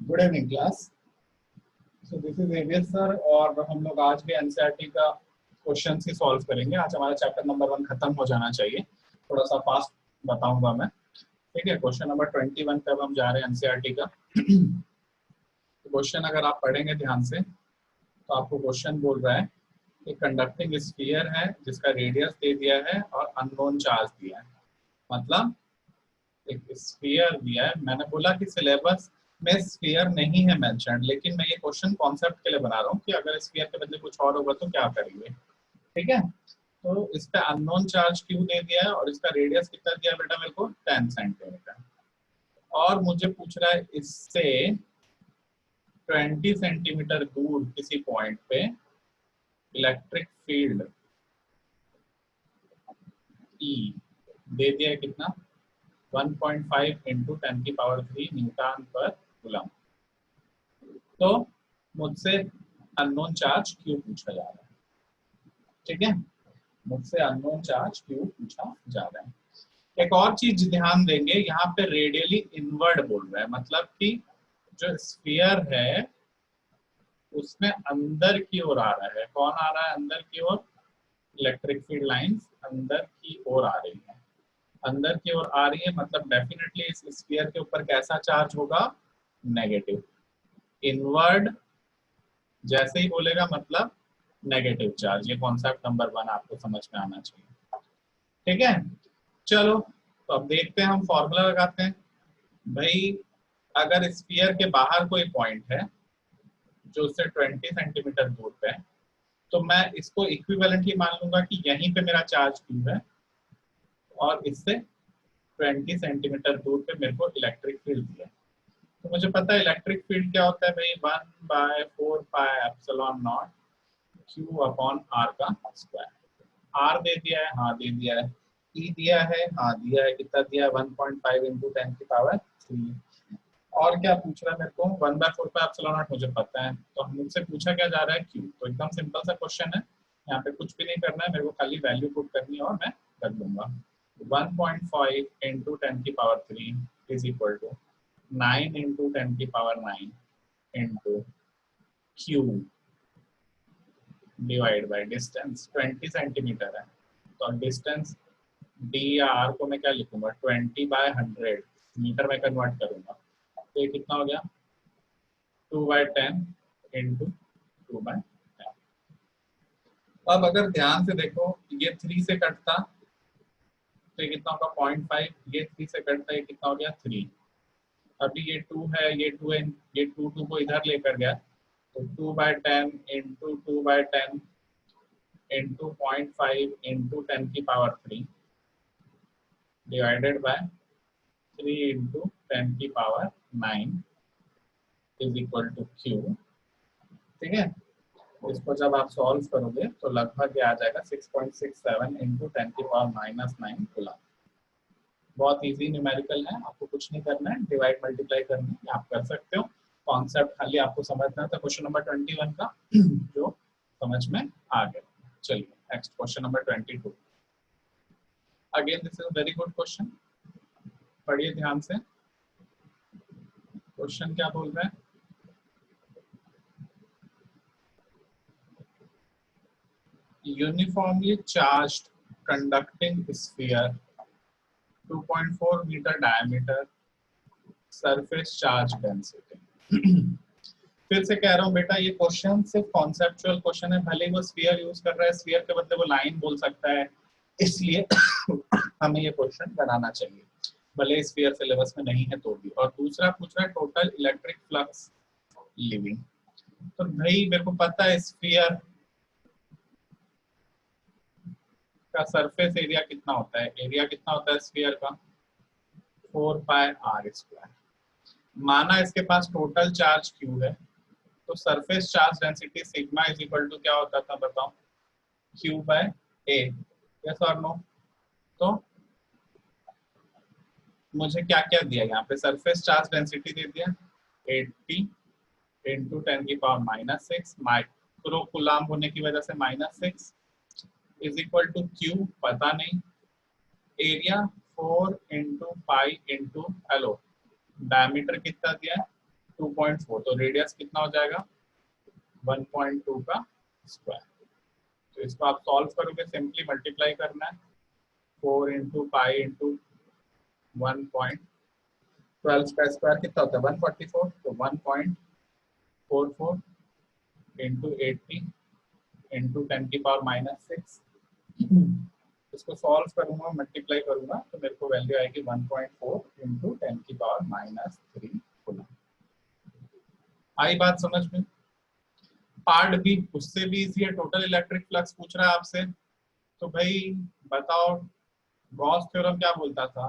Good evening class. So this is एवियर sir और हम लोग आज भी एनसीईआरटी का क्वेश्चन ही सॉल्व करेंगे। आज हमारा चैप्टर नंबर 1 खत्म हो जाना चाहिए। थोड़ा सा फास्ट बताऊंगा मैं, ठीक है। क्वेश्चन नंबर 21 पे अब हम जा रहे हैं एनसीईआरटी का। क्वेश्चन अगर आप पढ़ेंगे ध्यान से तो आपको क्वेश्चन बोल रहा है एक कंडक्टिंग स्फीयर है जिसका रेडियस दे दिया है और अननोन चार्ज दिया है। मतलब एक स्फीयर दिया है। मैंने बोला कि सिलेबस में स्फीयर नहीं है मेंशन्ड, लेकिन मैं ये क्वेश्चन कॉन्सेप्ट के लिए बना रहा हूँ कि अगर स्फीयर के बदले कुछ और होगा तो क्या करेंगे, ठीक है। तो इस पे अननोन चार्ज क्यू दे दिया है और इसका रेडियस कितना दिया बेटा मेरे को 10 सेंटीमीटर। और मुझे पूछ रहा है इससे 20 सेंटीमीटर दूर किसी पॉइंट पे इलेक्ट्रिक फील्ड ई दे दिया है कितना 1.5 इंटू 10⁻³ न्यूटन पर कूलम। तो मुझसे अननोन चार्ज क्यू पूछा जा रहा है, ठीक है। मुझसे अननोन चार्ज क्यू पूछा जा रहा है। एक और चीज ध्यान देंगे, यहाँ पे रेडियली इनवर्ड बोल रहा है, मतलब कि जो स्फीयर है उसमें अंदर की ओर आ रहा है। कौन आ रहा है अंदर की ओर? इलेक्ट्रिक फील्ड लाइंस अंदर की ओर आ रही है। अंदर की ओर आ रही है मतलब डेफिनेटली इस स्फीयर के ऊपर कैसा चार्ज होगा? नेगेटिव। इनवर्ड जैसे ही बोलेगा मतलब नेगेटिव चार्ज। ये कॉन्सेप्ट नंबर 1 आपको समझ में आना चाहिए, ठीक है। चलो तो अब देखते हैं, हम फॉर्मूला लगाते हैं। भाई अगर स्फीयर के बाहर कोई पॉइंट है जो उससे 20 सेंटीमीटर दूर पे है तो मैं इसको इक्विवेलेंटली मान लूंगा कि यहीं पे मेरा चार्ज क्यू है और इससे 20 सेंटीमीटर दूर पे मेरे को इलेक्ट्रिक फील्ड दिया। तो मुझे पता है इलेक्ट्रिक फील्ड क्या होता है भाई, 1/4πε0 Q अपॉन R का स्क्वायर। R दे दिया है, हाँ दे दिया है। E दिया है, हाँ दिया है। कितना दिया है? 1.5 इंटू 10⁻³ और क्या पूछ रहा है मेरे को? 1/4πε0 मुझे पता है। तो मुझसे पूछा क्या जा रहा है? Q। तो एकदम सिंपल सा क्वेश्चन है, यहाँ पे कुछ भी नहीं करना है, मेरे को खाली वैल्यू पुट करनी है और मैं कर दूंगा। 1.5 into 10⁻³ is equal to 9 into 10⁻9 into Q divide by distance. 20 centimetre है तो डिस्टेंस डी या आर को मैं क्या लिखूंगा? 20/100 मीटर में कन्वर्ट करूंगा। तो ये कितना हो गया? 2/10 इंटू 2/10। अब अगर ध्यान से देखो, ये 3 से कटता तो ये कितना होगा? 0.5। ये 3 से कटता, ये कितना हो गया? 3। अभी ये 2 है, ये 2 है, ये 2 को इधर लेकर गया तो 2/10 into 2/10 into 0.5 into 10⁻³ divided by 3 into 10⁻9 is equal to Q, ठीक है। इसको जब आप सॉल्व करोगे तो लगभग ये आ जाएगा 6.67 इंटू 10⁻⁻9 कूलम। बहुत इजी न्यूमेरिकल है, आपको कुछ नहीं करना है, डिवाइड मल्टीप्लाई करना है, आप कर सकते हो। कॉन्सेप्ट खाली आपको समझना था क्वेश्चन नंबर 21 का जो समझ में आ गया। चलिए next question number 22। Again this is very good question, पढ़िए ध्यान से। क्वेश्चन क्या बोल रहा है? Uniformly charged conducting sphere 2.4 metre diameter, surface charge density. फिर से कह रहा हूँ बेटा, ये क्वेश्चन सिर्फ कॉन्सेप्चुअल क्वेश्चन है। भले ही वो स्फीयर यूज कर रहा है, स्फीयर के बदले वो लाइन बोल सकता है, इसलिए हमें ये क्वेश्चन बनाना चाहिए भले स्फीयर सिलेबस में नहीं है तो भी। और दूसरा पूछ रहा है टोटल इलेक्ट्रिक फ्लक्स लिविंग। तो भाई मेरे को पता है स्फीयर का सरफेस एरिया कितना होता है। एरिया कितना होता है स्फीयर का? 4πr²। माना इसके पास टोटल चार्ज क्यू है तो surface charge density sigma is equal to क्या होता था बताओ? Q/A। यस और नो? तो मुझे क्या क्या दिया यहाँ पे? सरफेस चार्ज डेंसिटी दे दिया 80 इंटू 10⁻⁻6 माइक्रो कूलम होने की वजह से -6 इज इक्वल टू Q पता नहीं। Area 4 into pi into hello diameter कितना दिया है? 2.4, तो रेडियस कितना हो जाएगा 1.2 का स्क्वायर। तो इसको आप सॉल्व करोगे, सिंपली मल्टीप्लाई करना है, 4 इंटू पाई इंटू 1.12 का स्क्वायर कितना होता है 144, तो 1.44 इंटू 80 इंटू 10 की पावर -6। इसको सॉल्व करूंगा, मल्टीप्लाई करूंगा, तो मेरे को वैल्यू आएगी 1.4 इंटू 10 की पावर -3 कूलम। आई बात समझ में? पार्ट बी उससे भी इजी है, टोटल इलेक्ट्रिक फ्लक्स पूछ रहा है आपसे। तो भाई बताओ, गॉस थ्योरम क्या बोलता था,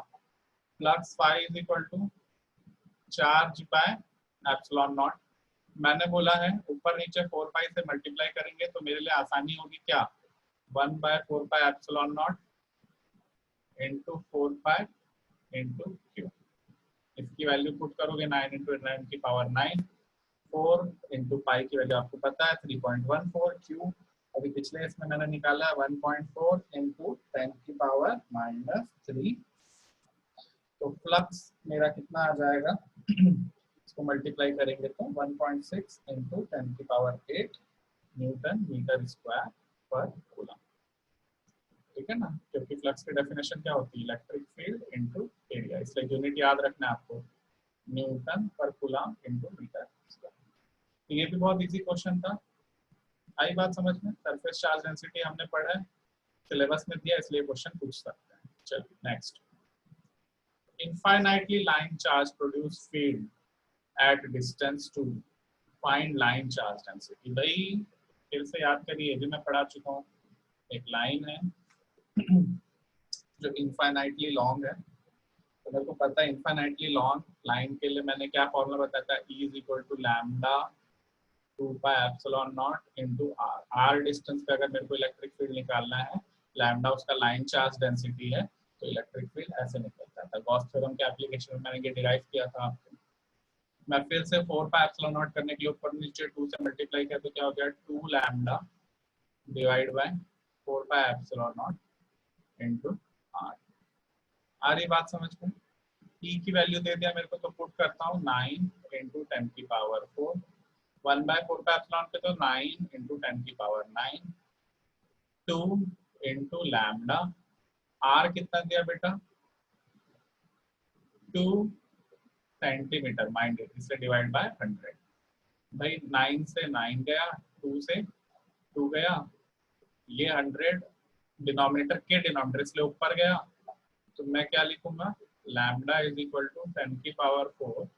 flux phi is equal to charge by epsilon naught. मैंने बोला है ऊपर नीचे 4 पाई से मल्टीप्लाई करेंगे तो मेरे लिए आसानी होगी, क्या 1/4 pi epsilon not into 4 pi into Q. इसकी वैल्यू पुट करोगे 9 इंटू 9 की पावर 9, 4 इंटू पाई की वैल्यू आपको पता है 3.14, क्यू अभी पिछले इसमें मैंने निकाला है 1.4 इंटू 10 की पावर -3। तो फ्लक्स मेरा कितना आ जाएगा इसको मल्टीप्लाई करेंगे तो 1.6 इंटू 10 की पावर 8 न्यूटन मीटर स्क्वायर पर कूलम। ठीक है ना, क्योंकि फ्लक्स की डेफिनेशन क्या होती है, इलेक्ट्रिक फील्ड इनटू एरिया, इसलिए यूनिट याद रखना है आपको, न्यूटन पर कूलम इनटू मीटर स्क्वायर। तो ये भी बहुत इजी क्वेश्चन था। आई बात समझ में? सरफेस चार्ज डेंसिटी हमने पढ़ा है, सिलेबस में दिया, इसलिए क्वेश्चन पूछ सकते हैं। चलिए next, infinitely line charge produce field at distance to find line charge density। भाई फिर से याद करिए, जो मैं पढ़ा चुका हूँ, एक लाइन है जो इनफाइनाइटली लॉन्ग है, तो मेरे को पता है इनफाइनाइटली लॉन्ग लाइन के लिए मैंने क्या फॉर्मूला बताया था, E is equal to lambda 2 pi epsilon naught into r. R distance पे अगर मेरे को इलेक्ट्रिक फील्ड निकालना है, लैम्डा उसका लाइन चार्ज डेंसिटी है, तो इलेक्ट्रिक फील्ड ऐसे निकलता था। गॉस थ्योरम के एप्लीकेशन में मैंने ये डिराइव किया था आपको। मैं फिर से 4 पाई एप्सिलॉन नॉट करने के लिए ऊपर नीचे 2 से मल्टीप्लाई किया तो क्या हो गया 2 lambda divide by 4 pi epsilon naught into R. आ रही बात समझ में? E की वैल्यू दे दिया मेरे को, तो पुट करता हूँ 9 इंटू 10 की पावर 4, 1/4 पाई एप्सिलॉन पे तो 9 इंटू 10 की पावर 9, 2 इंटू लैम्डा, आर कितना दिया बेटा 2 सेंटीमीटर, माइंड इट, इसे डिवाइड बाय 100। भाई 9 से 9 गया, 2 से 2 गया, ये 100 डिनोमिनेटर के डिनोमिनेटर इसलिए ऊपर गया, तो मैं क्या लिखूंगा, लैम्डा इज इक्वल टू 10 की पावर 4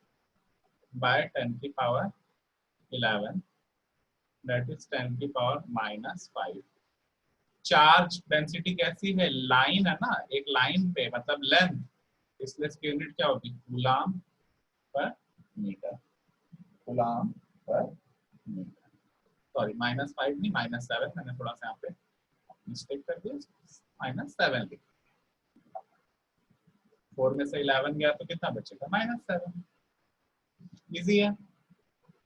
बाय 10 की पावर 11, दैट इज 10 की पावर -5। चार्ज डेंसिटी कैसी है, लाइन है ना, एक लाइन पे मतलब लेंथ, इसलिए इसकी यूनिट क्या होगी, कूलाम पर मीटर, कूलाम पर मीटर। सॉरी -5 नहीं, -7, मैंने थोड़ा सा यहाँ पे मिस्टेक कर दिया, -7 लिखा, 4 में से 11 गया तो कितना बचेगा -7। इजी है।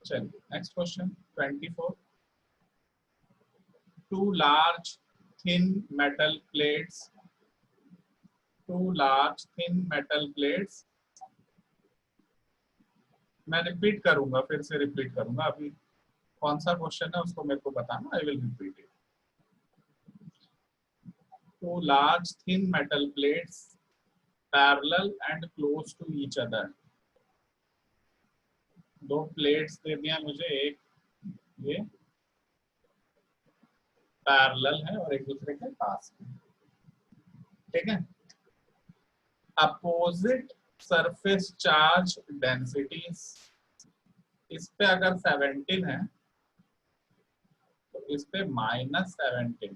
चलिए next question 24, two large thin metal plates, two large thin metal plates, मैं रिपीट करूंगा, फिर से रिपीट करूंगा, अभी कौन सा क्वेश्चन है उसको मेरे को बताना, I will repeat it. Two large thin metal plates parallel and close to each other। दो प्लेट्स दे दिया मुझे, एक ये पैरेलल है और एक दूसरे के पास है, ठीक है। अपोजिट सरफेस चार्ज डेंसिटीज, इस पे अगर 17 है तो इस पे -17।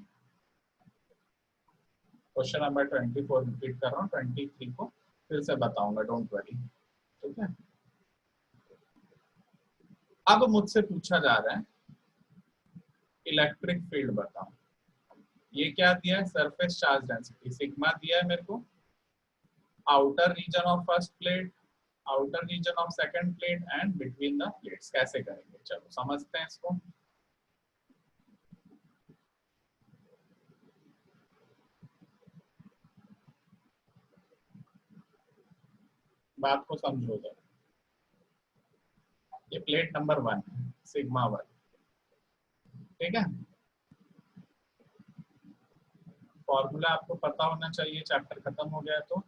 क्वेश्चन नंबर 24 रिपीट कर रहा हूँ, 23 को फिर से बताऊंगा, डोंट वरी, ठीक है। अब मुझसे पूछा जा रहा है इलेक्ट्रिक फील्ड बताओ। ये क्या दिया है, सरफेस चार्ज डेंसिटी सिग्मा दिया है मेरे को, outer region of first plate, outer region of second plate and between the plates. कैसे करेंगे, चलो समझते हैं इसको। बात को समझो जरा। ये प्लेट नंबर 1 है, सिग्मा 1, ठीक है। फॉर्मूला आपको पता होना चाहिए, चैप्टर खत्म हो गया तो।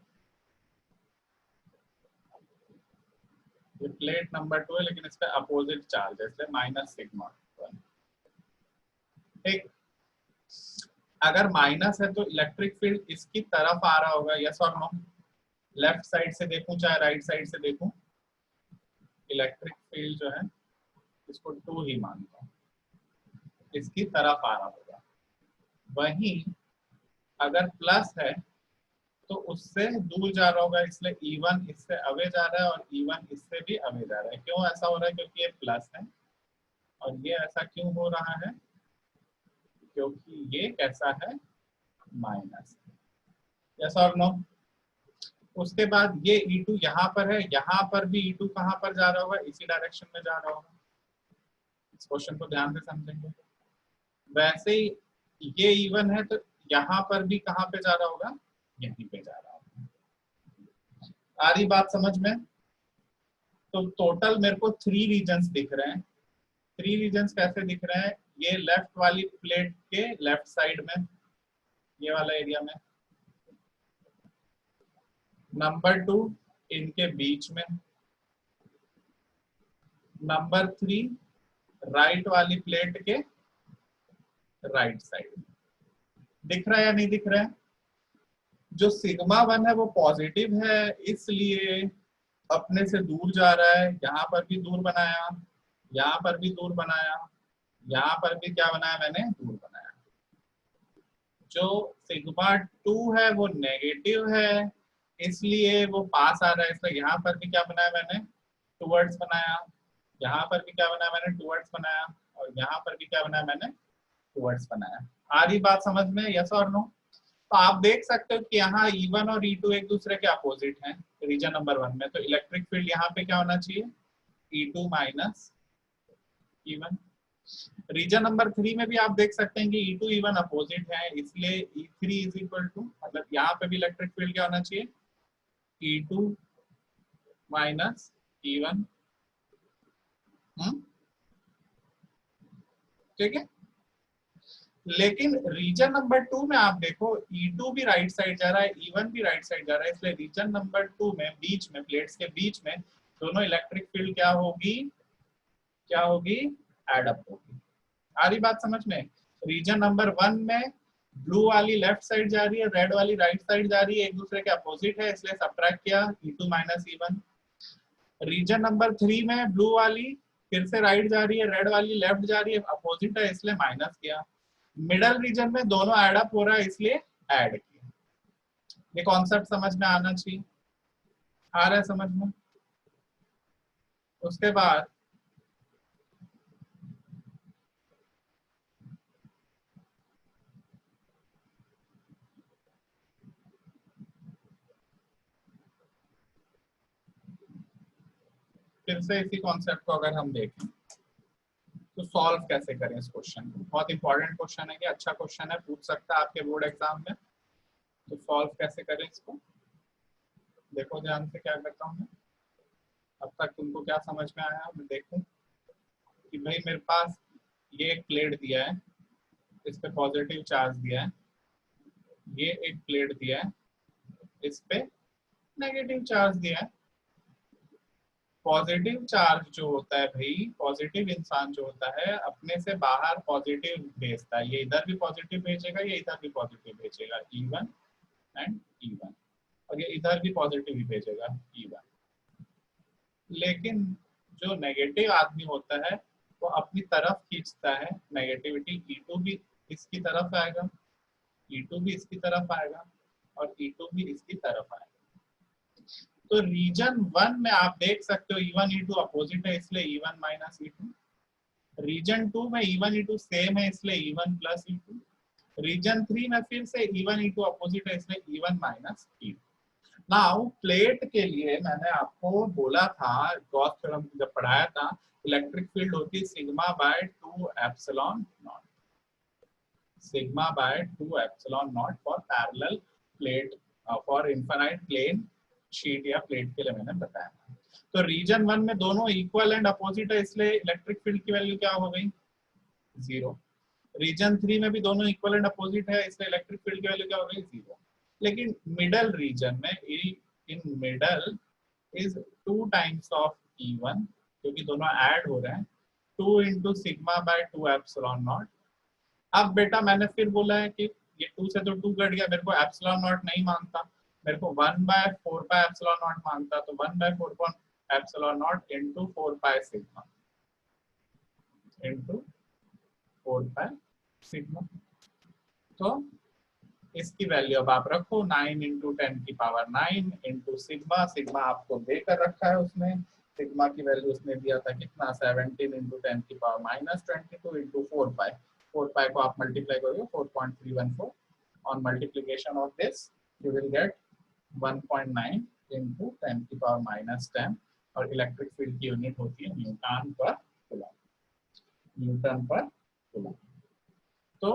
ये प्लेट नंबर 2 है, लेकिन इसका अपोजिट चार्ज है, इसलिए माइनस सिग्मा 1, ठीक। अगर माइनस है तो इलेक्ट्रिक फील्ड इसकी तरफ आ रहा होगा, यस और नो? लेफ्ट साइड से देखूं चाहे राइट साइड से देखूं, इलेक्ट्रिक फील्ड जो है इसको 2 ही मानता हूं, इसकी तरफ आ रहा होगा। वहीं अगर प्लस है तो उससे दूर जा रहा होगा, इसलिए E1 इससे अवे जा रहा है और E1 इससे भी अवे जा रहा है। क्यों ऐसा हो रहा है? क्योंकि ये प्लस है। और ये ऐसा क्यों हो रहा है? क्योंकि ये कैसा है? माइनस। यस और नो? उसके बाद ये E2 यहाँ पर है, यहाँ पर भी E2 कहाँ पर जा रहा होगा? इसी डायरेक्शन में जा रहा होगा। इस क्वेश्चन को ध्यान से समझेंगे। वैसे ही ये E1 है तो यहाँ पर भी कहाँ पे जा रहा होगा? यहीं पे जा रहा होगा। आ रही बात समझ में? तो टोटल मेरे को 3 रीजन्स दिख रहे हैं। 3 रीजन्स कैसे दिख रहे हैं? ये लेफ्ट वाली प्लेट के लेफ्ट साइड में, ये वाला एरिया में। नंबर 2 इनके बीच में। नंबर 3 राइट वाली प्लेट के राइट साइड में। दिख रहा है या नहीं दिख रहा है? जो सिग्मा 1 है वो पॉजिटिव है, इसलिए अपने से दूर जा रहा है। यहाँ पर भी दूर बनाया, यहाँ पर भी दूर बनाया, यहाँ पर भी क्या बनाया मैंने? दूर बनाया। जो सिग्मा 2 है वो नेगेटिव है, इसलिए वो पास आ रहा है, इसलिए यहाँ पर भी क्या बनाया मैंने? टुवर्ड्स बनाया। यहाँ पर भी क्या बनाया मैंने? टुवर्ड्स बनाया। और यहाँ पर भी क्या बनाया मैंने? टुवर्ड्स बनाया। आ रही बात समझ में? यस और नो? तो आप देख सकते हो कि यहाँ E1 और E2 एक दूसरे के अपोजिट हैं रीजन नंबर 1 में, तो इलेक्ट्रिक फील्ड यहाँ पे क्या होना चाहिए? E2 minus E1। Reason number 3 में भी आप देख सकते हैं कि E2 E1 अपोजिट है, इसलिए E3 इज इक्वल टू, मतलब यहाँ पे भी इलेक्ट्रिक फील्ड क्या होना चाहिए? E2 minus E1। ठीक है। लेकिन रीजन नंबर 2 में आप देखो E2 भी राइट साइड जा रहा है, E1 भी राइट साइड जा रहा है, इसलिए रीजन नंबर 2 में बीच में, प्लेट्स के बीच में दोनों इलेक्ट्रिक फील्ड क्या होगी? क्या होगी? एड अप होगी। आ रही बात समझ में? रीजन नंबर 1 में ब्लू वाली लेफ्ट साइड जा रही है, रेड वाली राइट साइड जा रही है, एक दूसरे के अपोजिट है, इसलिए सब्ट्रैक्ट किया E2 minus E1। Reason number 3 में ब्लू वाली फिर से राइट जा रही है, रेड वाली लेफ्ट जा रही है, अपोजिट है, इसलिए माइनस किया। मिडल रीजन में दोनों ऐड अप हो रहा है, इसलिए ऐड किया। ये कॉन्सेप्ट समझ में आना चाहिए। आ रहा है समझ में? उसके बाद फिर से इसी कॉन्सेप्ट को अगर हम देखें तो सॉल्व कैसे करें इस क्वेश्चन को। बहुत इंपॉर्टेंट क्वेश्चन है, कि अच्छा क्वेश्चन है, पूछ सकता है आपके बोर्ड एग्जाम में। तो सॉल्व कैसे करें इसको, देखो ध्यान से क्या करता हूँ मैं। अब तक तुमको क्या समझ में आया? मैं देखूं कि भाई मेरे पास ये एक प्लेट दिया है, इस पे पॉजिटिव चार्ज दिया है, ये एक प्लेट दिया है, इस पे नेगेटिव चार्ज दिया है। पॉजिटिव चार्ज जो होता है भाई, पॉजिटिव इंसान जो होता है अपने से बाहर पॉजिटिव भेजता है, ये इधर भी पॉजिटिव भेजेगा, ये इधर भी पॉजिटिव भेजेगा, E1 एंड E1, और ये इधर भी पॉजिटिव ही भेजेगा, E1। लेकिन जो नेगेटिव आदमी होता है वो अपनी तरफ खींचता है नेगेटिविटी, E2 भी इसकी तरफ आएगा, E2 भी इसकी तरफ आएगा, और E2 भी इसकी तरफ आएगा। तो रीजन 1 में आप देख सकते हो E1 E2 अपोजिट है, इसलिए E1 माइनस E2। रीजन 2 में E1 E2 सेम है, इसलिए E1 प्लस E2। रीजन 3 में फिर से E1 E2 अपोजिट है, इसलिए E1 minus E2। Now plate के लिए मैंने आपको बोला था, गॉस थ्योरम जब पढ़ाया था, इलेक्ट्रिक फील्ड होती है sigma by 2 epsilon naught, sigma by 2 epsilon naught for parallel plate, for infinite plane sheet या प्लेट के लिए मैंने बताया था। तो रीजन 1 में दोनों इक्वल एंड अपोजिट है, इसलिए इलेक्ट्रिक फील्ड की वैल्यू क्या हो गई, 0। रीजन 3 में भी दोनों इक्वल एंड अपोजिट है, इसलिए इलेक्ट्रिक फील्ड की वैल्यू क्या हो गई, 0। लेकिन मिडल रीजन में, in middle is 2 times of E1, क्योंकि दोनों ऐड हो रहे हैं, 2 into sigma by 2 epsilon not. अब बेटा मैंने फिर बोला है कि ये 2 से तो 2 कट गया, मेरे को एप्सिलॉन नॉट नहीं मांगता, मेरे को 1/4 पाई एप्सिलॉन नॉट मांगता, तो 1/4 epsilon not into 4 pi sigma into 4 pi sigma. तो इसकी वैल्यू अब आप रखो 9 इंटू 10⁹ इंटू सिग्मा, सिग्मा आपको देकर रखा है उसने, सिग्मा की वैल्यू उसने दिया था कितना, 17 इंटू 10⁻22 इंटू 4 पाई, 4 पाई को आप मल्टीप्लाई करोगे 4.314, on multiplication of this you will gate 1.9 into 10⁻10, और इलेक्ट्रिक फील्ड की यूनिट होती है न्यूटन पर कूलम, न्यूटन पर कूलम। तो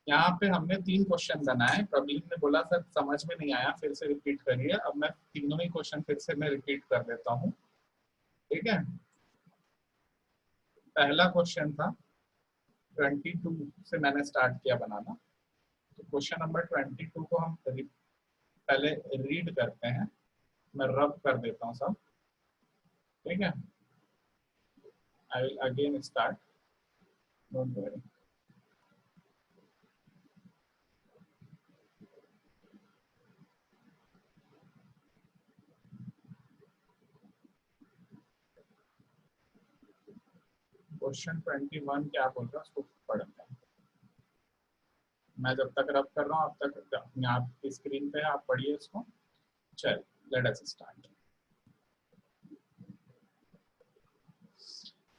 यहाँ पे हमने 3 क्वेश्चन बनाए, प्रवीण ने बोला सर समझ में नहीं आया, फिर से रिपीट करिए। अब मैं तीनों ही क्वेश्चन फिर से मैं रिपीट कर देता हूँ, ठीक है। पहला क्वेश्चन था 22 से मैंने स्टार्ट किया बनाना, तो क्वेश्चन नंबर 22 को हम पहले रीड करते हैं, मैं रब कर देता हूँ सब, ठीक है। I will again start, don't worry. Question 21 क्या बोल रहा है उसको पढ़ते हैं, मैं जब तक रब कर रहा हूँ अब तक अपने आपकी स्क्रीन पे आप पढ़िए इसको। चल let us start.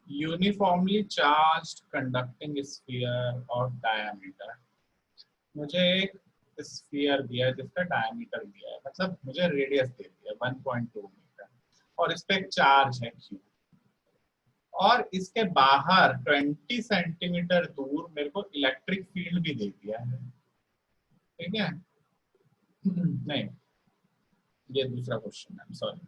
Uniformly charged conducting sphere of diameter, मुझे एक स्फीयर दिया है जिसका डायमीटर दिया है, मतलब मुझे रेडियस दे दिया है 1.2 मीटर, और इस पे एक चार्ज है Q, और इसके बाहर 20 सेंटीमीटर दूर मेरे को इलेक्ट्रिक फील्ड भी दे दिया है, ठीक है। नहीं, ये दूसरा क्वेश्चन है, सॉरी।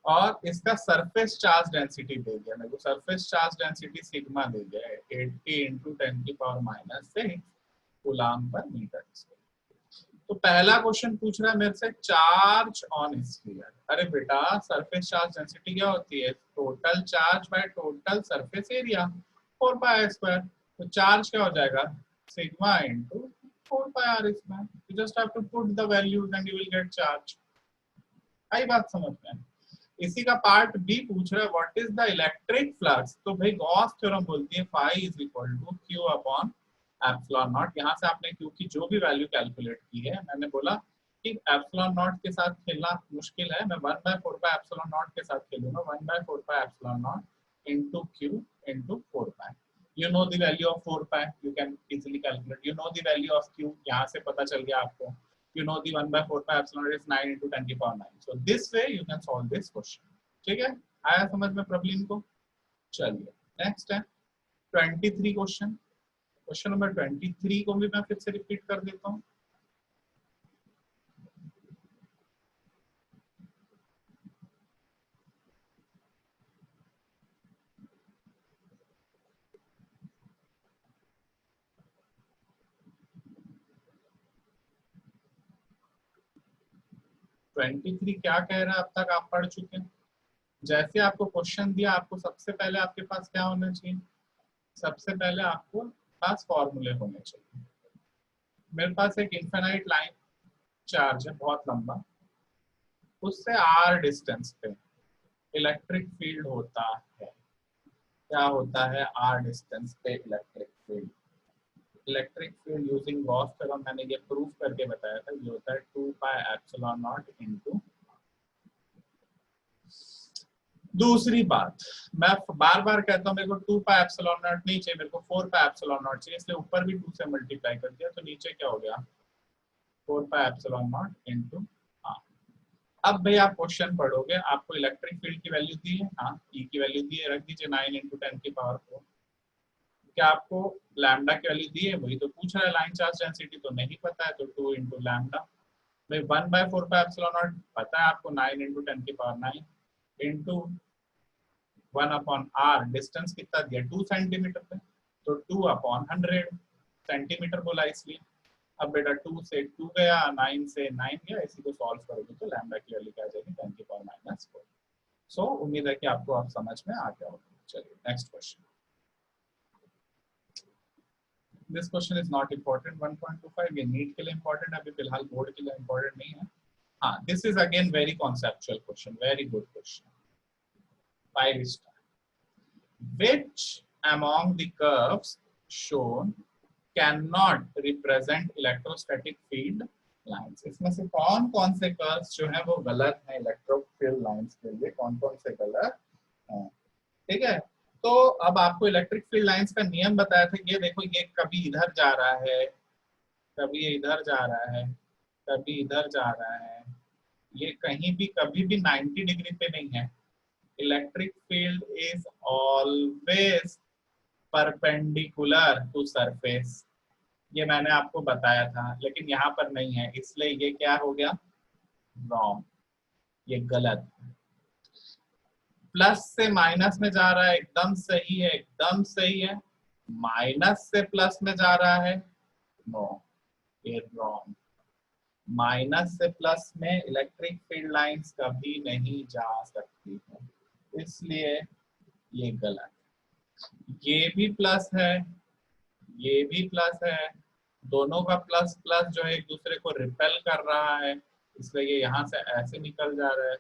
और इसका सरफेस चार्ज डेंसिटी दे दिया मेरे को, सरफेस चार्ज डेंसिटी सिग्मा दे दिया है 80 into 10⁻6 coulomb per metre square. तो पहला क्वेश्चन पूछ रहा है मेरे से चार्ज ऑन स्फीयर। अरे बेटा सरफेस चार्ज डेंसिटी क्या होती है, total charge by total surface area 4 pi square. तो चार्ज क्या हो जाएगा, sigma into 4 pi R square. You just have to put the values and you will get charge. आई बात समझ में। इसी का पार्ट बी पूछ रहा है what is the electric flux. तो भाई गॉस थ्योरम बोलती है phi is equal to Q upon epsilon naught. यहाँ से आपने क्यू की जो भी वैल्यू कैलकुलेट की है, मैंने बोला कि एप्सिलॉन नॉट के साथ खेलना मुश्किल है, मैं 1/4 पाई एप्सिलॉन नॉट के साथ खेलूंगा, 1/4 pi epsilon not into Q into 4 pi. You know the value of 4 pi, you can easily calculate. You know the value of q, यहाँ से पता चल गया आपको। You know the 1/4 pi epsilon is 9 into 10⁹. So this way you can solve this question. ठीक है, आया समझ में प्रॉब्लम को। चलिए नेक्स्ट है 23 क्वेश्चन। क्वेश्चन नंबर 23 को भी मैं फिर से रिपीट कर देता हूँ। ट्वेंटी थ्री क्या कह रहा है, अब तक आप पढ़ चुके हैं। जैसे आपको क्वेश्चन दिया, आपको सबसे पहले आपके पास क्या होना चाहिए, सबसे पहले आपको पास फॉर्मूले होने चाहिए। मेरे पास एक इनफिनाइट लाइन चार्ज है बहुत लंबा, उससे r डिस्टेंस पे इलेक्ट्रिक फील्ड होता है। क्या होता है, r डिस्टेंस पे electric field. Electric field using Gauss theorem मैंने ये प्रूफ करके बताया था, ये होता है 2 पाई एप्सिलॉन नॉट इनटू। दूसरी बात, मैं बार बार कहता हूँ मेरे को 2 पाई एप्सिलॉन नॉट नहीं चाहिए, मेरे को 4 पाई एप्सिलॉन नॉट चाहिए, इसलिए ऊपर भी 2 से मल्टीप्लाई कर दिया, तो नीचे क्या हो गया 4 पाई एप्सिलॉन नॉट इनटू। अब भाई आप क्वेश्चन पढ़ोगे, आपको इलेक्ट्रिक फील्ड की वैल्यू दी है, हाँ ई की वैल्यू दी है, रख दीजिए 9 इंटू 10⁻4। क्या आपको लैम्डा की वैल्यू दी है, वही तो पूछ रहा है। लाइन चार्ज डेंसिटी तो नहीं पता है, तो 2 इंटू लैम्डा। भाई 1/4 पाई एप्सिलॉन नॉट पता है आपको, 9 इंटू 10⁻9। इंटू 1/r, डिस्टेंस कितना दिया 2 सेंटीमीटर पे, तो 2/100 सेंटीमीटर बोला इसलिए। अब बेटा 2 से 2 गया, 9 से 9 गया, इसी को सॉल्व करोगे तो लैम्डा की वैल्यू क्या आ जाएगी 10⁻⁻4। सो उम्मीद है कि आपको आप समझ में आ गया होगा। चलिए next question. This question is not important 1.25, ये नीट के लिए इम्पोर्टेंट है, अभी फिलहाल बोर्ड के लिए इम्पोर्टेंट नहीं है। हाँ, this is again very conceptual question, very good question, 5 star. Which among the curves shown cannot represent electrostatic field lines? इसमें से कौन कौन से कर्व्स जो हैं वो गलत हैं इलेक्ट्रिक फील्ड लाइंस के लिए, कौन कौन से गलत हैं? ठीक है, तो अब आपको इलेक्ट्रिक फील्ड लाइंस का नियम बताया था। ये देखो, ये कभी इधर जा रहा है, कभी इधर जा रहा है, कभी इधर जा रहा है, ये कहीं भी कभी भी 90 डिग्री पे नहीं है। Electric field is always perpendicular to surface, ये मैंने आपको बताया था, लेकिन यहाँ पर नहीं है, इसलिए ये क्या हो गया, रॉन्ग, ये गलत। प्लस से माइनस में जा रहा है, एकदम सही है, एकदम सही है। माइनस से प्लस में जा रहा है, नो, ये रॉन्ग। माइनस से प्लस में इलेक्ट्रिक फील्ड लाइंस कभी नहीं जा सकती है, इसलिए ये गलत। ये भी प्लस है, ये भी प्लस है, दोनों का प्लस प्लस जो है एक दूसरे को रिपेल कर रहा है, इसलिए ये यहाँ से ऐसे निकल जा रहा है,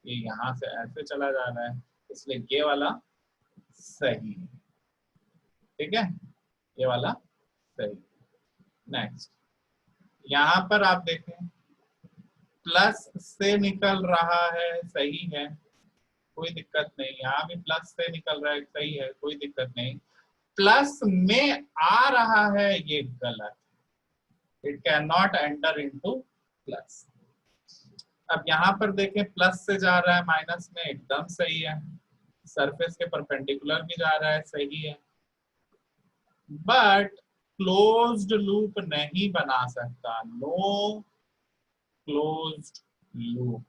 ये यहाँ से ऐसे चला जा रहा है, इसलिए ये वाला सही है। ठीक है, ये वाला सही। नेक्स्ट, यहाँ पर आप देखें प्लस से निकल रहा है, सही है, कोई दिक्कत नहीं। यहाँ भी प्लस से निकल रहा है, सही है, कोई दिक्कत नहीं। प्लस में आ रहा है, ये गलत, it can not enter into plus. अब यहाँ पर देखें प्लस से जा रहा है माइनस में, एकदम सही है। सरफेस के परपेंडिकुलर भी जा रहा है, सही है, बट क्लोज्ड लूप नहीं बना सकता, नो क्लोज्ड लूप।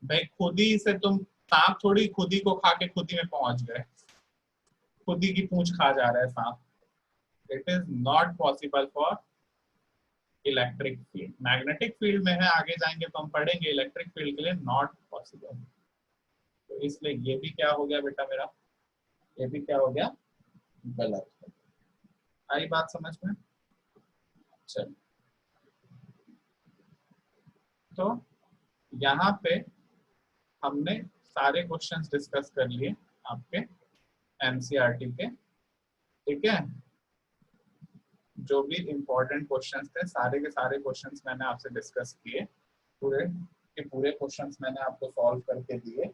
भाई खुद ही से तुम, सांप थोड़ी खुद ही को खा के खुद ही में पहुंच गए, खुद ही की पूंछ खा जा रहा है सांप। It is not possible for electric field. Magnetic field में है, आगे जाएंगे तो हम पढ़ेंगे, इलेक्ट्रिक फील्ड के लिए नॉट पॉसिबल। तो इसलिए ये भी क्या हो गया बेटा मेरा, ये भी क्या हो गया, गलत। आई बात समझ में? चलिए, तो यहाँ पे हमने सारे क्वेश्चंस डिस्कस कर लिए आपके एनसीईआरटी के। ठीक है, जो भी इम्पोर्टेंट क्वेश्चंस थे सारे के सारे क्वेश्चंस मैंने आपसे डिस्कस किए, पूरे के पूरे क्वेश्चंस मैंने आपको सॉल्व करके दिए,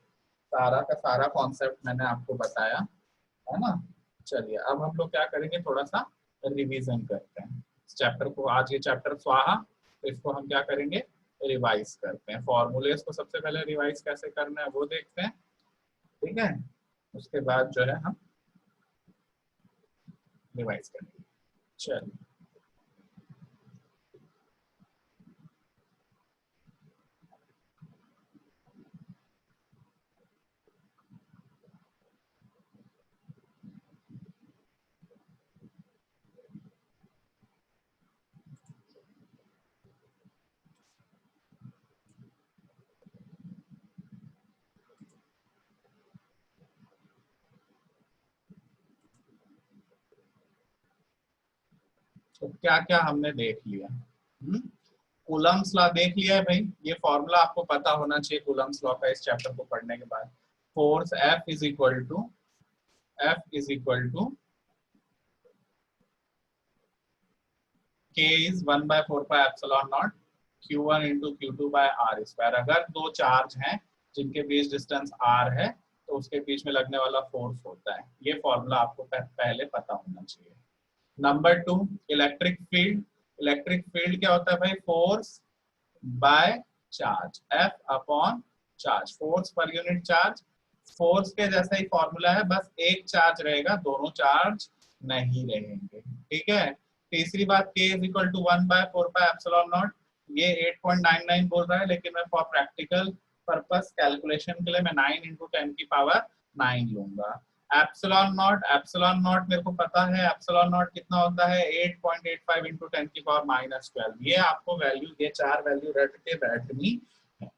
सारा का सारा कॉन्सेप्ट मैंने आपको बताया, है ना। चलिए, अब हम लोग क्या करेंगे, थोड़ा सा रिवीजन करते हैं इस चैप्टर को। आज ये चैप्टर स्वाहा, तो इसको हम क्या करेंगे, रिवाइज करते हैं। फॉर्मूलेस को सबसे पहले रिवाइज कैसे करना है वो देखते हैं, ठीक है, उसके बाद जो है हम रिवाइज करेंगे। चलिए, तो क्या क्या हमने देख लिया, कूलम्स लॉ देख लिया है भाई, ये फॉर्मूला आपको पता होना चाहिए कूलम्स लॉ का इस चैप्टर को पढ़ने के बाद। Force F is equal to K is 1/4πε0 Q1 into Q2 by R square. अगर दो चार्ज हैं जिनके बीच डिस्टेंस R है तो उसके बीच में लगने वाला फोर्स होता है, ये फॉर्मूला आपको पहले पता होना चाहिए। Number 2, electric field. Electric field क्या होता है भाई, force by charge, F upon charge, force per unit charge. Force के जैसा ही फॉर्मूला है, बस एक चार्ज रहेगा, दोनों चार्ज नहीं रहेंगे। ठीक है, तीसरी बात, K इज इक्वल टू 1/4πε0। ये 8.99 बोल रहा है, लेकिन मैं फॉर प्रैक्टिकल पर्पस कैलकुलेशन के लिए मैं 9 इंटू 10 की पावर 9 लूंगा। एप्सिलॉन नॉट मेरे को पता है, एप्सिलॉन नॉट कितना होता है 8.85 इंटू 10 की पावर -12। ये आपको वैल्यू, ये 4 वैल्यू रट के बैठनी है।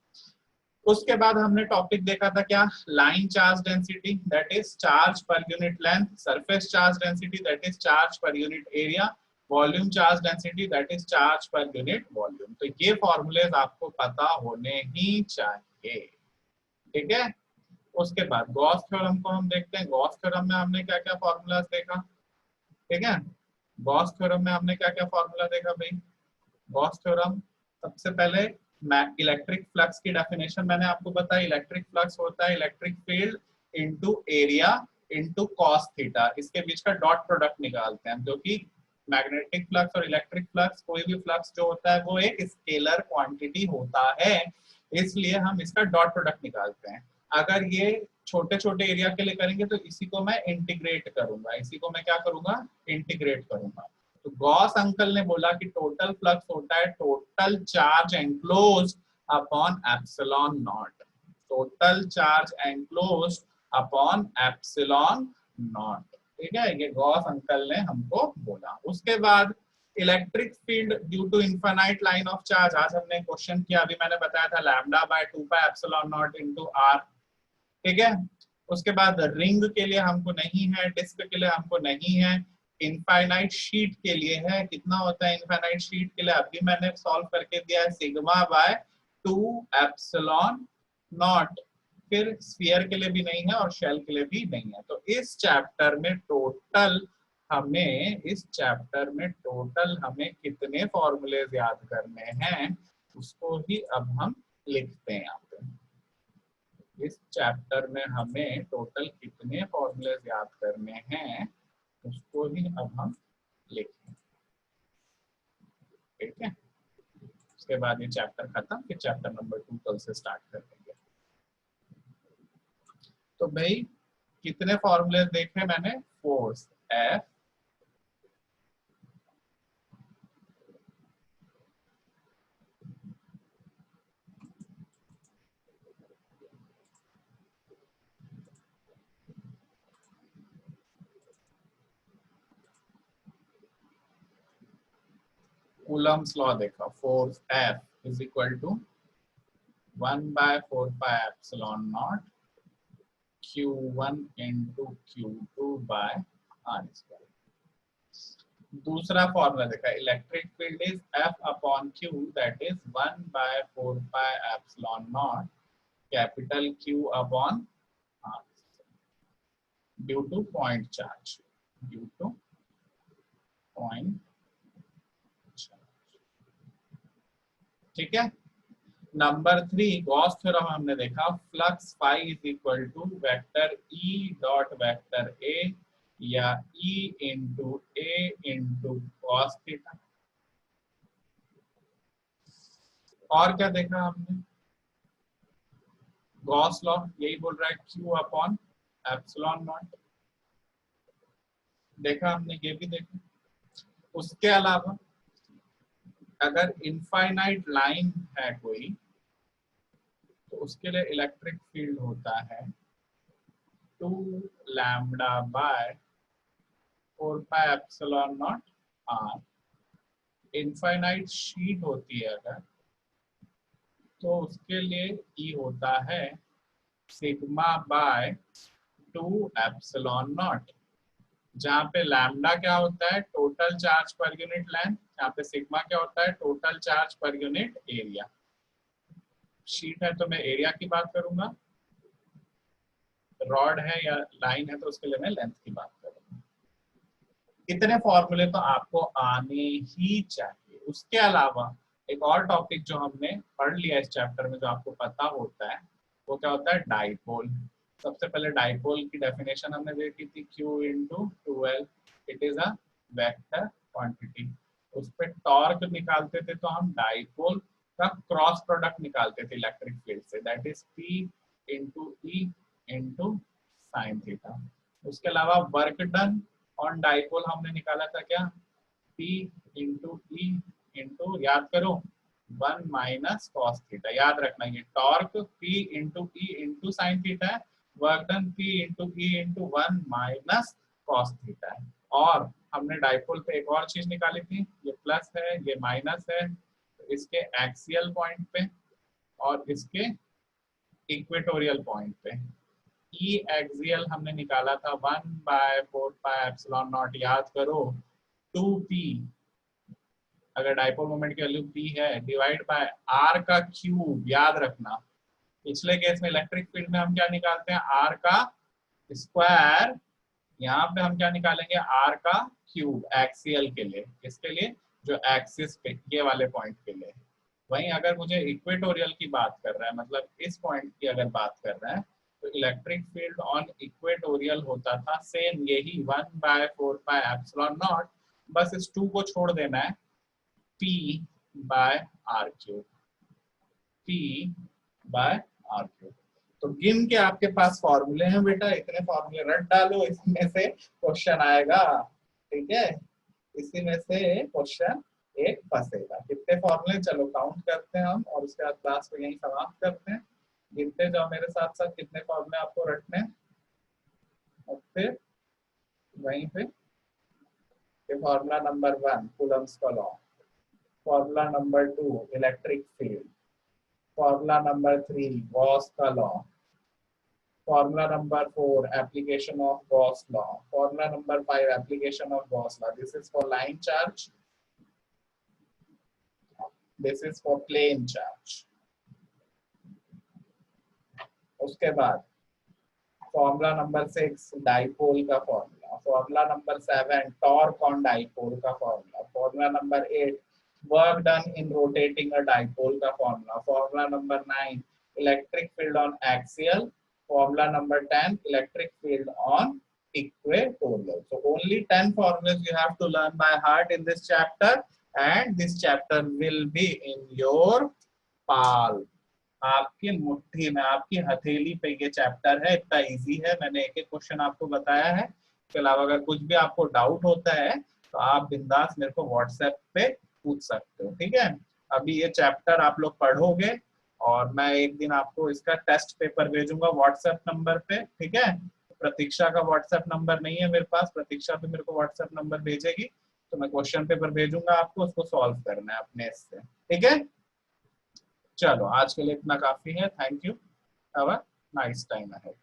उसके बाद हमने टॉपिक देखा था क्या, line charge density that is charge per unit length, surface charge density that is charge per unit area, volume charge density that is charge per unit volume. तो ये फॉर्मूलेज आपको पता होने ही चाहिए, ठीक है। उसके बाद गॉस थ्योरम को हम देखते हैं। गॉस थ्योरम में हमने क्या क्या फॉर्मूलाज देखा, ठीक है। गॉस थ्योरम में हमने क्या क्या फॉर्मूला देखा भाई। गॉस थ्योरम, सबसे पहले इलेक्ट्रिक फ्लक्स की डेफिनेशन मैंने आपको बताई। इलेक्ट्रिक फ्लक्स होता है electric field into area into cos theta, इसके बीच का डॉट प्रोडक्ट निकालते हैं, जो कि मैग्नेटिक फ्लक्स और इलेक्ट्रिक फ्लक्स, कोई भी फ्लक्स जो होता है वो एक स्केलर क्वांटिटी होता है, इसलिए हम इसका डॉट प्रोडक्ट निकालते हैं। अगर ये छोटे छोटे एरिया के लिए करेंगे तो इसी को मैं इंटीग्रेट करूंगा, इसी को मैं क्या करूंगा, इंटीग्रेट करूंगा। तो गॉस अंकल ने बोला कि टोटल फ्लक्स होता है total charge enclose upon epsilon not, total charge enclose upon epsilon not, ठीक है। ये गॉस अंकल ने हमको बोला। उसके बाद electric field due to infinite line of charge, आज हमने क्वेश्चन किया, अभी मैंने बताया था lambda by 2 pi epsilon naught into r, ठीक है। उसके बाद रिंग के लिए हमको नहीं है, डिस्क के लिए हमको नहीं है, इनफाइनाइट शीट के लिए है। कितना होता है इनफाइनाइट शीट के लिए, अभी मैंने सॉल्व करके दिया है, सिग्मा बाय 2 एप्सिलॉन नॉट। फिर स्फीयर के लिए भी नहीं है और शेल के लिए भी नहीं है। तो इस चैप्टर में टोटल हमें कितने फॉर्मूलेज याद करने हैं, उसको ही अब हम लिखते हैं यहाँ पे। इस चैप्टर में हमें टोटल कितने फॉर्मूलेज याद करने हैं, उसको ही अब हम लिखें, ठीक है। उसके बाद ये चैप्टर खत्म, फिर चैप्टर नंबर 2 कल से स्टार्ट कर देंगे। तो भाई कितने फॉर्मूले देखे मैंने, फोर्स एफ, कूलम्स लॉ देखा, force F is equal to 1/4 pi epsilon naught Q1 into Q2 by R square. दूसरा फॉर्मूला देखा, electric field is F upon Q that is 1/4 pi epsilon naught capital Q upon R due to point charge, due to point charge, ठीक है। Number 3 Gauss theorem हमने देखा, flux phi is equal to vector E dot vector A या E into A into cos theta. और क्या देखा हमने, Gauss law यही बोल रहा है Q अपॉन एप्सिलॉन नॉट, देखा हमने, ये भी देखा। उसके अलावा अगर इनफाइनाइट लाइन है कोई, तो उसके लिए इलेक्ट्रिक फील्ड होता है 2 lambda by 4 pi epsilon naught r. Infinite sheet होती है अगर, तो उसके लिए E होता है सिग्मा बाय 2 एप्सिलॉन नॉट, जहाँ पे लैम्डा क्या होता है total charge per unit length, यहाँ पे सिग्मा क्या होता है total charge per unit area. Sheet है तो मैं एरिया की बात करूंगा, रॉड है या लाइन है तो उसके लिए मैं लेंथ की बात करूंगा। इतने फॉर्मूले तो आपको आने ही चाहिए। उसके अलावा एक और टॉपिक जो हमने पढ़ लिया इस चैप्टर में, जो आपको पता होता है, वो क्या होता है डाइपोल। सबसे पहले डाइपोल की डेफिनेशन हमने देखी थी, Q into 2L, it is a vector quantity. उस पर टॉर्क निकालते थे तो हम डाइपोल का क्रॉस प्रोडक्ट निकालते थे इलेक्ट्रिक फील्ड से, that is P into E into sine theta. उसके अलावा वर्क डन ऑन डाइपोल हमने निकाला था क्या, P इंटू E इंटू, याद करो, 1 माइनस कॉस थीटा। याद रखना ये torque P into E into sine theta है, work done P into E into 1 minus cos theta है। और हमने डाइपोल पे एक और चीज निकाली थी, ये प्लस है ये माइनस है, तो इसके एक्सियल पॉइंट पे और इसके इक्वेटोरियल पॉइंट पे ई एक्सियल हमने निकाला था 1/4πε0, याद करो 2p, अगर डाइपोल मोमेंट की वैल्यू p है, डिवाइड बाय r का क्यूब। याद रखना पिछले केस में इलेक्ट्रिक फील्ड में हम क्या निकालते हैं, r का स्क्वायर, यहाँ पे हम क्या निकालेंगे, r का क्यूब एक्सियल के लिए, किसके लिए, जो एक्सिस पे ये वाले पॉइंट के लिए। वहीं अगर मुझे इक्वेटोरियल की बात कर रहा है, मतलब इस पॉइंट की अगर बात कर रहा है, तो इलेक्ट्रिक फील्ड ऑन इक्वेटोरियल होता था सेम यही 1/4πε0, बस इस 2 को छोड़ देना है, p/r3, p/r3। तो गिन के आपके पास फॉर्मूले हैं बेटा, इतने फॉर्मूले रट डालो, इसमें से क्वेश्चन आएगा, ठीक है, इसी में से क्वेश्चन एक फंसेगा। कितने फॉर्मूले, चलो काउंट करते हैं हम और उसके बाद क्लास को यहीं समाप्त करते हैं। गिनते जाओ मेरे साथ साथ कितने फॉर्मूले आपको रटने हैं, और फिर वहीं पे फॉर्मूला नंबर 1 कूलम्स का law, formula number 2 electric field, formula number 3 Gauss का law, formula number 4 application of Gauss law, formula number 5 application of Gauss law. This is for line charge, this is for plane charge. उसके बाद formula number 6 dipole का formula, formula number 7 torque on dipole का formula, formula number 8 work done in rotating a dipole का formula, formula number 9 electric field on axial, formula number 10 electric field on equatorial. So only 10 formulas you have to learn by heart in this chapter, and this chapter will be in your palm, आपकी मुट्ठी में, आपकी हथेली पे ये chapter है। इतना easy है, मैंने एक एक क्वेश्चन आपको बताया है। इसके अलावा अगर कुछ भी आपको डाउट होता है तो आप बिंदास मेरे को व्हाट्सएप पे पूछ सकते हो, ठीक है। अभी ये चैप्टर आप लोग पढ़ोगे और मैं एक दिन आपको इसका टेस्ट पेपर भेजूंगा व्हाट्सएप नंबर पे, ठीक है। प्रतीक्षा का व्हाट्सएप नंबर नहीं है मेरे पास, प्रतीक्षा पे मेरे को व्हाट्सएप नंबर भेजेगी तो मैं क्वेश्चन पेपर भेजूंगा आपको, उसको सॉल्व करना है अपने इससे, ठीक है। चलो आज के लिए इतना काफी है, thank you, have a nice time ahead.